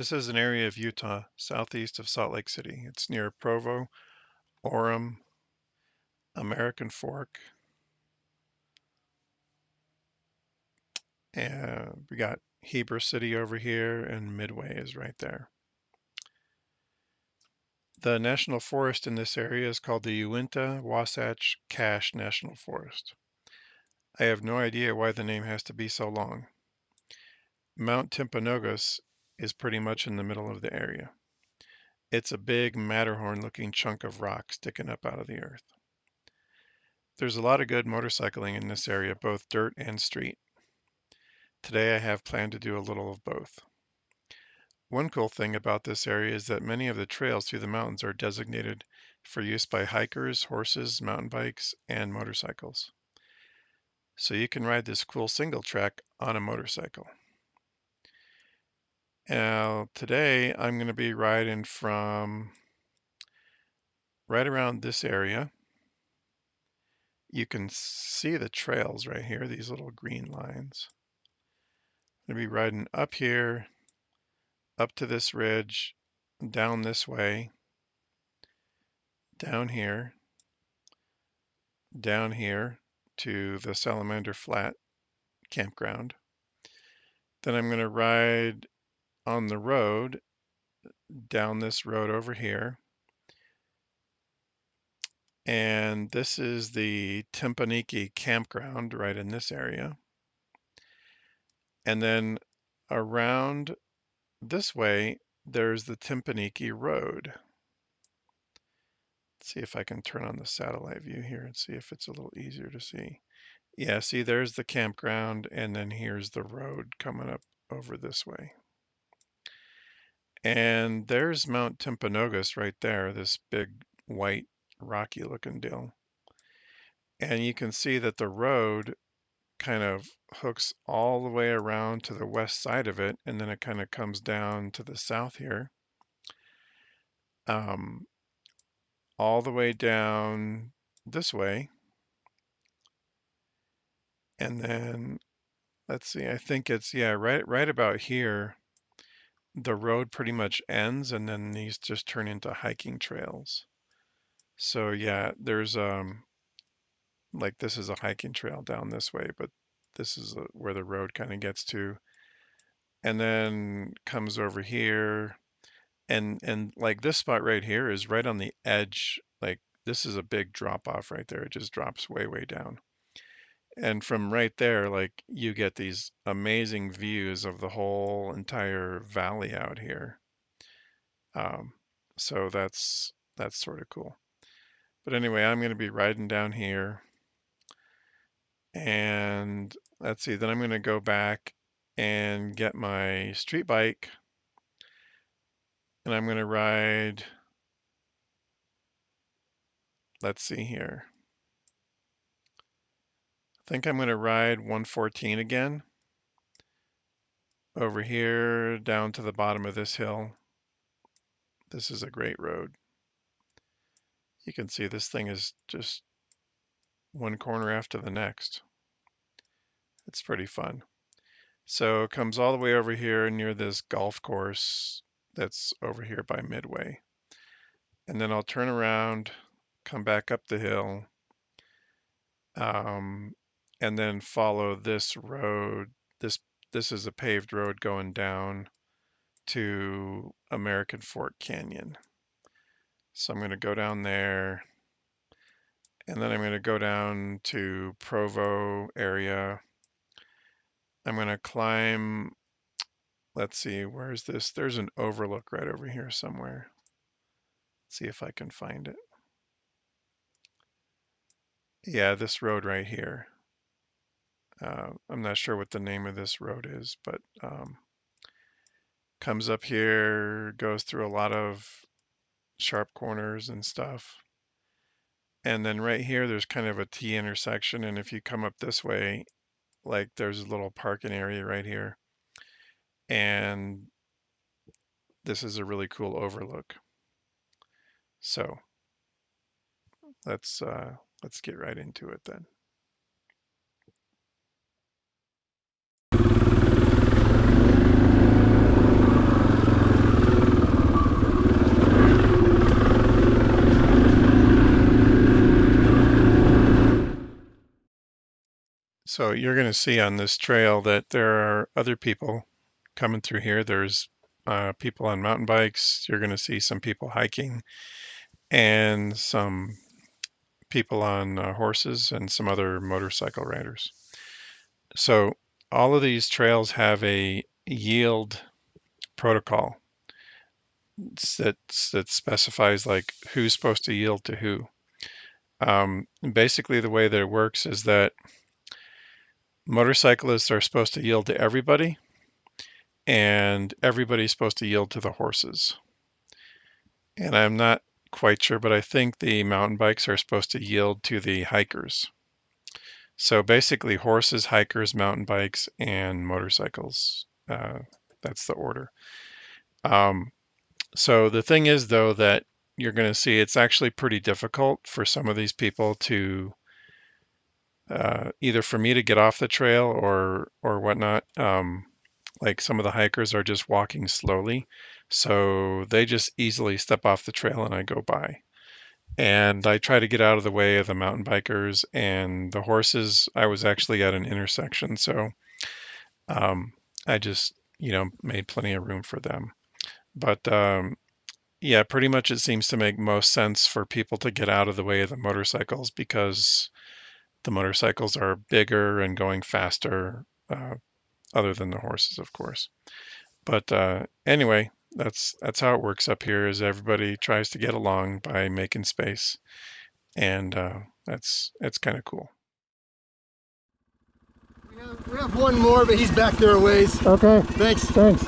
This is an area of Utah, southeast of Salt Lake City. It's near Provo, Orem, American Fork, and we got Heber City over here, and Midway is right there. The national forest in this area is called the Uinta Wasatch Cache National Forest. I have no idea why the name has to be so long. Mt Timpanogos is pretty much in the middle of the area. It's a big Matterhorn-looking chunk of rock sticking up out of the earth. There's a lot of good motorcycling in this area, both dirt and street. Today I have planned to do a little of both. One cool thing about this area is that many of the trails through the mountains are designated for use by hikers, horses, mountain bikes, and motorcycles. So you can ride this cool single track on a motorcycle. Now, today I'm going to be riding from right around this area. You can see the trails right here, these little green lines. I'm going to be riding up here, up to this ridge, down this way, down here to the Salamander Flat campground. Then I'm going to ride on the road down this road over here. And this is the Timpanogos campground right in this area. And then around this way, there's the Timpanogos Road. Let's see if I can turn on the satellite view here and see if it's a little easier to see. Yeah, see, there's the campground, and then here's the road coming up over this way. And there's Mt Timpanogos right there, this big white rocky looking deal. And you can see that the road kind of hooks all the way around to the west side of it, and then it kind of comes down to the south here. All the way down this way. And then, let's see, I think it's, yeah, right about here, the road pretty much ends, and then these just turn into hiking trails. So yeah, there's, like this is a hiking trail down this way, but this is where the road kind of gets to. And then comes over here. And like this spot right here is right on the edge. Like this is a big drop off right there. It just drops way, way down. And from right there, like you get these amazing views of the whole entire valley out here. So that's sort of cool. But anyway, I'm going to be riding down here. And let's see, then I'm going to go back and get my street bike. And I'm going to ride, let's see here. I think I'm going to ride 114 again. Over here, down to the bottom of this hill. This is a great road. You can see this thing is just one corner after the next. It's pretty fun. So it comes all the way over here near this golf course that's over here by Midway. And then I'll turn around, come back up the hill, and then follow this road. This is a paved road going down to American Fork Canyon. So I'm going to go down there, and then I'm going to go down to Provo area. I'm going to climb, let's see, where's this? There's an overlook right over here somewhere. Let's see if I can find it. Yeah, this road right here. I'm not sure what the name of this road is, but comes up here, goes through a lot of sharp corners and stuff. And then right here, there's kind of a T intersection. And if you come up this way, like there's a little parking area right here. And this is a really cool overlook. So let's get right into it then. So you're going to see on this trail that there are other people coming through here. There's people on mountain bikes. You're going to see some people hiking and some people on horses and some other motorcycle riders. So all of these trails have a yield protocol that specifies like who's supposed to yield to who. Basically, the way that it works is that motorcyclists are supposed to yield to everybody, and everybody's supposed to yield to the horses. And I'm not quite sure, but I think the mountain bikes are supposed to yield to the hikers. So basically, horses, hikers, mountain bikes, and motorcycles. That's the order. So the thing is, though, that you're going to see it's actually pretty difficult for some of these people to either for me to get off the trail or whatnot. Like some of the hikers are just walking slowly, so they just easily step off the trail and I go by. And I try to get out of the way of the mountain bikers and the horses. I was actually at an intersection, so I just, made plenty of room for them. But yeah, pretty much it seems to make most sense for people to get out of the way of the motorcycles because the motorcycles are bigger and going faster, other than the horses, of course. But anyway, that's how it works up here. Is everybody tries to get along by making space, and that's kind of cool. We have one more, but he's back there a ways. Okay. Thanks. Thanks.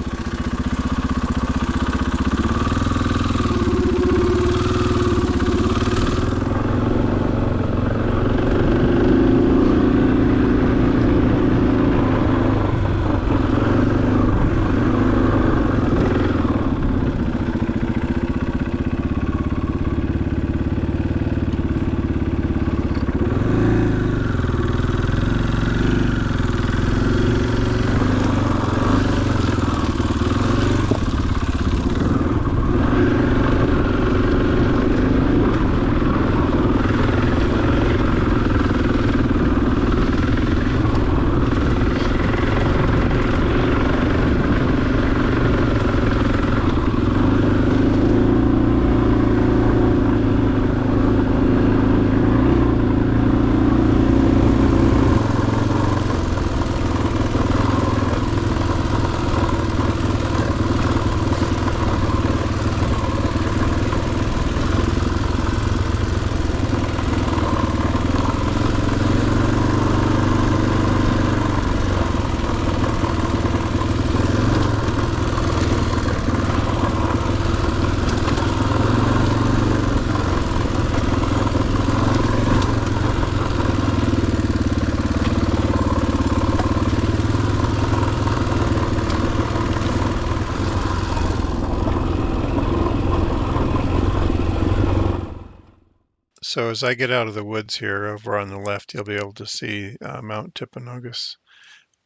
So as I get out of the woods here, over on the left, you'll be able to see Mount Timpanogos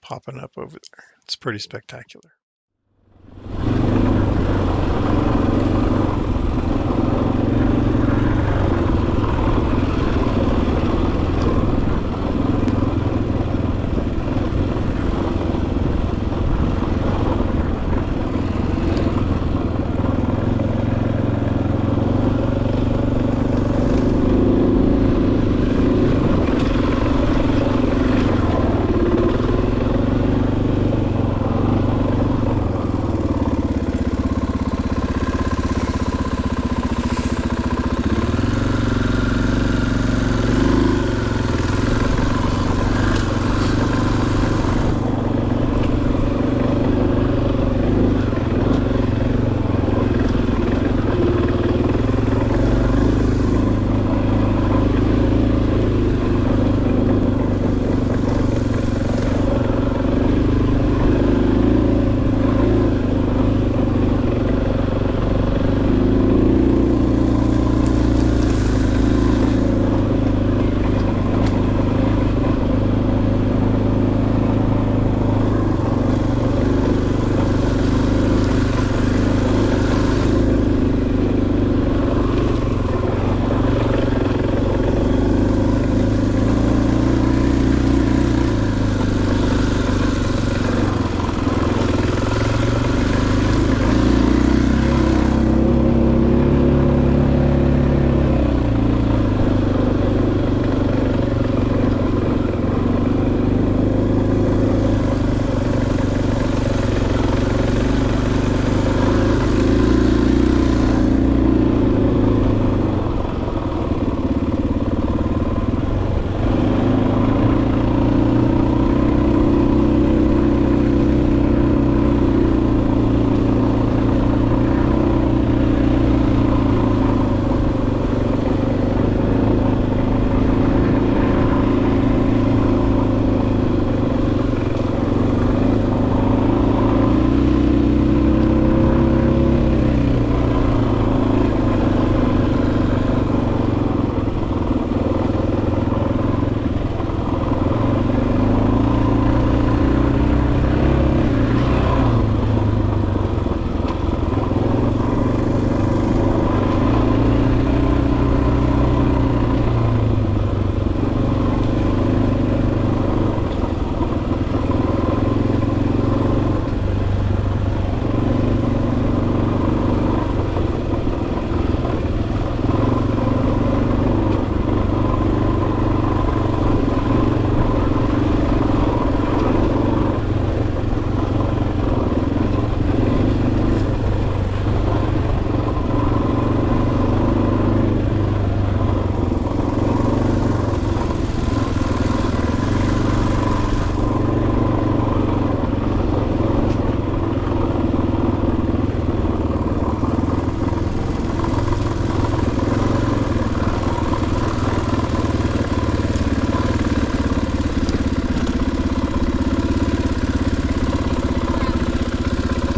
popping up over there. It's pretty spectacular.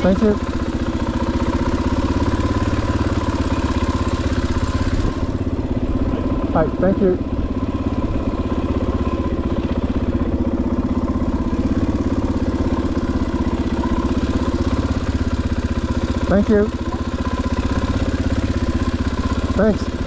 Thank you. All right, thank you. Thank you. Thanks.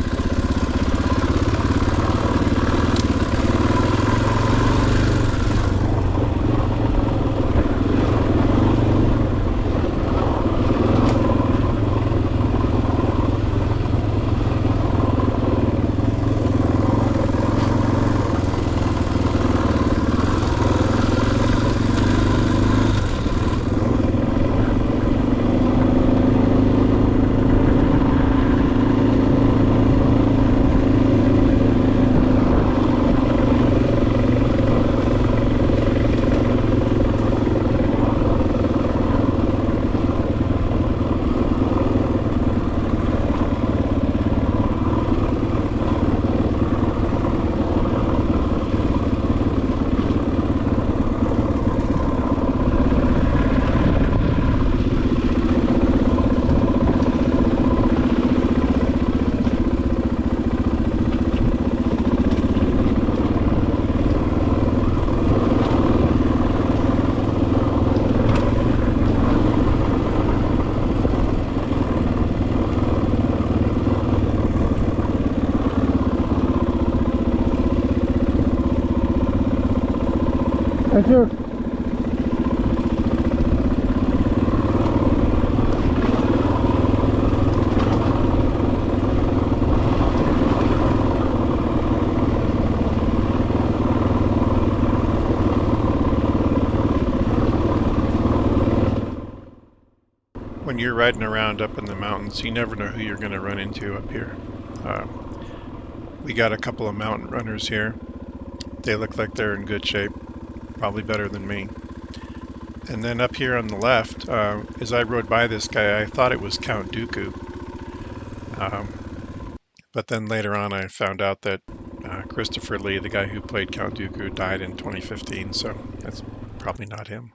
Thank you. When you're riding around up in the mountains, you never know who you're going to run into up here. We got a couple of mountain runners here. They look like they're in good shape, probably better than me. And then up here on the left, as I rode by this guy, I thought it was Count Dooku. But then later on, I found out that Christopher Lee, the guy who played Count Dooku, died in 2015, so that's probably not him.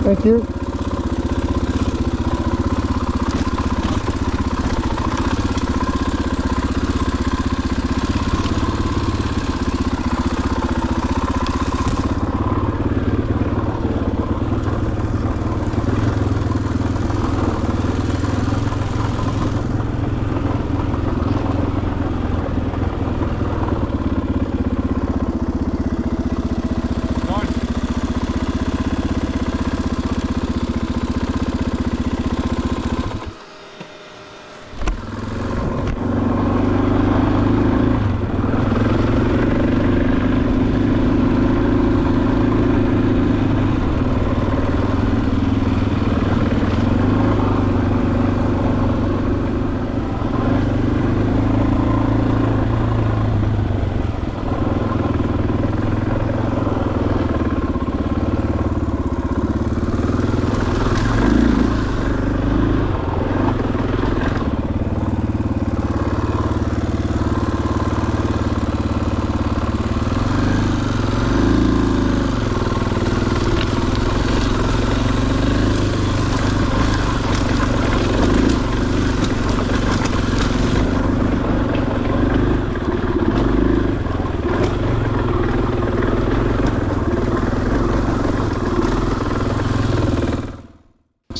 Thank you.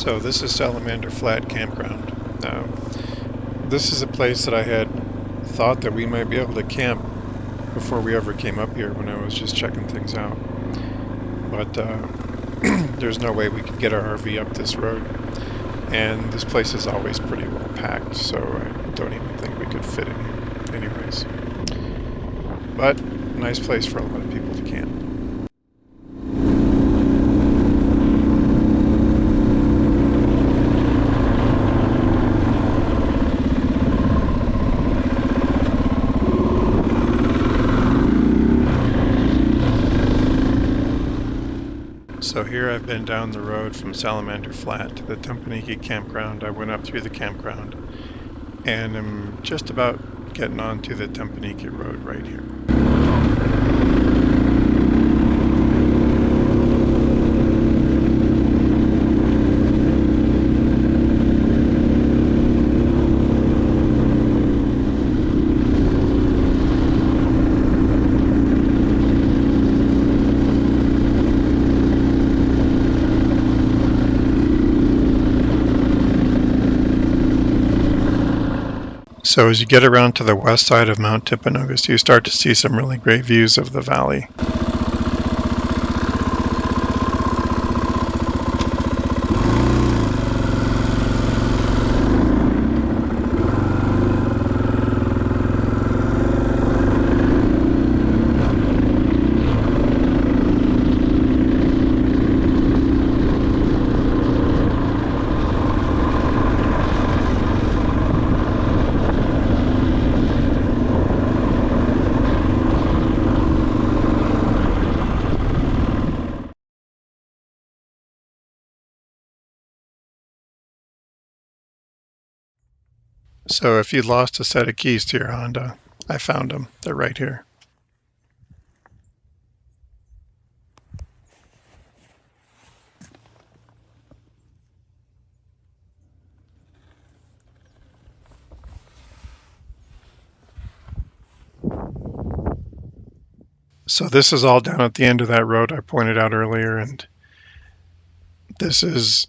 So this is Salamander Flat Campground. This is a place that I had thought that we might be able to camp before we ever came up here when I was just checking things out. But there's no way we could get our RV up this road. And this place is always pretty well packed, so I don't even think we could fit in here anyways. But nice place for a lot of people to camp. So here I've been down the road from Salamander Flat to the Timpanogos campground. I went up through the campground and I'm just about getting onto the Timpanogos road right here. So as you get around to the west side of Mt Timpanogos, you start to see some really great views of the valley. So if you lost a set of keys to your Honda, I found them. They're right here. So this is all down at the end of that road I pointed out earlier, and this is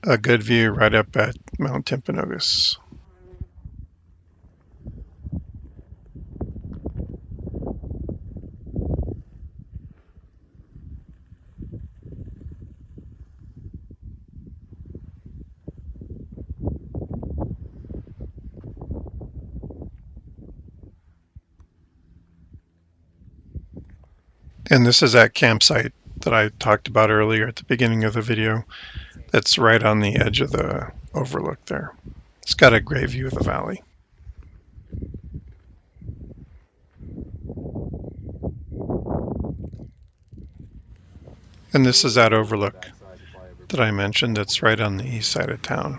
a good view right up at Mt Timpanogos. And this is that campsite that I talked about earlier at the beginning of the video. That's right on the edge of the overlook there. It's got a great view of the valley. And this is that overlook that I mentioned that's right on the east side of town.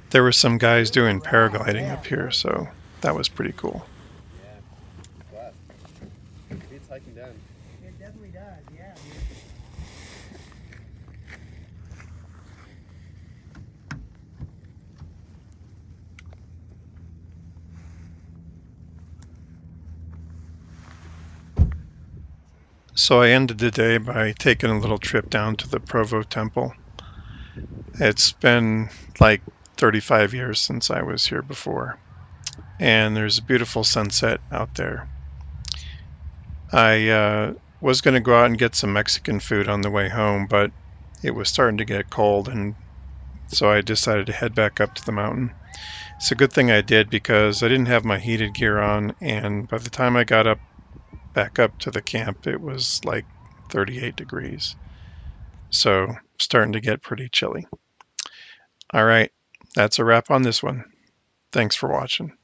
There were some guys doing paragliding up here, so that was pretty cool. Yeah. It beats hiking down. It definitely does, yeah. So I ended the day by taking a little trip down to the Provo temple. It's been like 35 years since I was here before, and there's a beautiful sunset out there. I was going to go out and get some Mexican food on the way home, but it was starting to get cold, and so I decided to head back up to the mountain. It's a good thing I did because I didn't have my heated gear on, and by the time I got back up to the camp, it was like 38 degrees. So starting to get pretty chilly. All right, that's a wrap on this one. Thanks for watching.